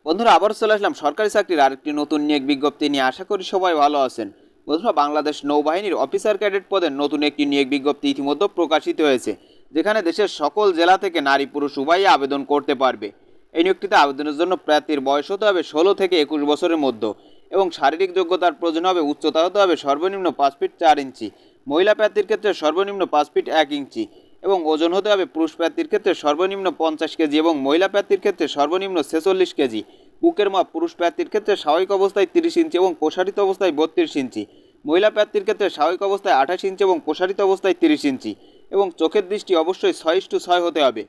বন্ধুরা আবার চলে আসলাম সরকারি চাকরির আরেকটি নতুন নিয়োগ বিজ্ঞপ্তি নিয়ে। আশা করি সবাই ভালো আছেন। বন্ধুরা, বাংলাদেশ নৌবাহিনীর অফিসার ক্যাডেট পদে নতুন একটি নিয়োগ বিজ্ঞপ্তি ইতিমধ্যে প্রকাশিত হয়েছে, যেখানে দেশের সকল জেলা থেকে নারী পুরুষ উভয়ই আবেদন করতে পারবে। এই নিয়োগটিতে আবেদনের জন্য প্রার্থীর বয়স হতে হবে 16 থেকে 21 বছরের মধ্যে, এবং শারীরিক যোগ্যতার প্রয়োজন হবে উচ্চতা হতে হবে সর্বনিম্ন 5 ফিট 4 ইঞ্চি, মহিলা প্রার্থীর ক্ষেত্রে সর্বনিম্ন 5 ফিট 1 ইঞ্চি, এবং ওজন হতে হবে পুরুষ প্রার্থীর ক্ষেত্রে সর্বনিম্ন 50 কেজি এবং মহিলা প্রার্থীর ক্ষেত্রে সর্বনিম্ন 46 কেজি। বুকের মাপ পুরুষ প্রার্থীর ক্ষেত্রে স্বাভাবিক অবস্থায় 30 ইঞ্চি এবং প্রসারিত অবস্থায় 32 ইঞ্চি, মহিলা প্রার্থীর ক্ষেত্রে স্বাভাবিক অবস্থায় 28 ইঞ্চি এবং প্রসারিত অবস্থায় 30 ইঞ্চি, এবং চোখের দৃষ্টি অবশ্যই 6:6 হতে হবে।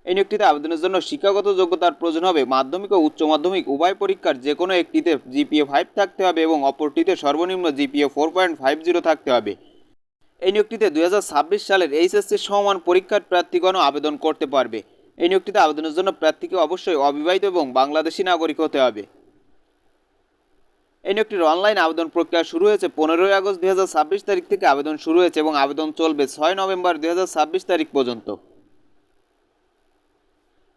এই নিয়োগটিতে আবেদনের জন্য শিক্ষাগত যোগ্যতার প্রয়োজন হবে মাধ্যমিক ও উচ্চ মাধ্যমিক উভয় পরীক্ষার যে কোনো একটিতে জিপিএ 5 থাকতে হবে এবং অপরটিতে সর্বনিম্ন জিপিএ 4.50 থাকতে হবে। এই নিয়োগটিতে 2026 সালের এইচএসসি সমমান পরীক্ষার প্রার্থীগণও আবেদন করতে পারবে। এই নিয়োগটিতে আবেদনের জন্য প্রার্থীকে অবশ্যই অবিবাহিত এবং বাংলাদেশি নাগরিক হতে হবে। এই নিয়োগটির অনলাইন আবেদন প্রক্রিয়া শুরু হয়েছে 15 আগস্ট 2026 তারিখ থেকে আবেদন শুরু হয়েছে এবং আবেদন চলবে 6 নভেম্বর 2026 তারিখ পর্যন্ত।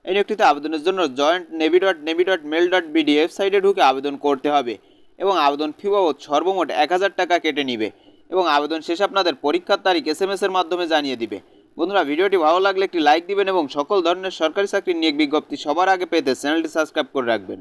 এই নিয়োগটিতে আবেদনের জন্য joint.navy.mil.bd ওয়েবসাইটে ঢুকে আবেদন করতে হবে এবং আবেদন ফি বাবদ সর্বমোট 1000 টাকা কেটে নিবে, এবং আবেদন শেষে আপনাদের পরীক্ষার তারিখ এসএমএস এর মাধ্যমে জানিয়ে দিবে। বন্ধুরা, ভিডিওটি ভালো লাগলে একটি লাইক দিবেন এবং সকল ধরনের সরকারি চাকরির নিয়োগ বিজ্ঞপ্তি সবার আগে পেতে চ্যানেলটি সাবস্ক্রাইব করে রাখবেন।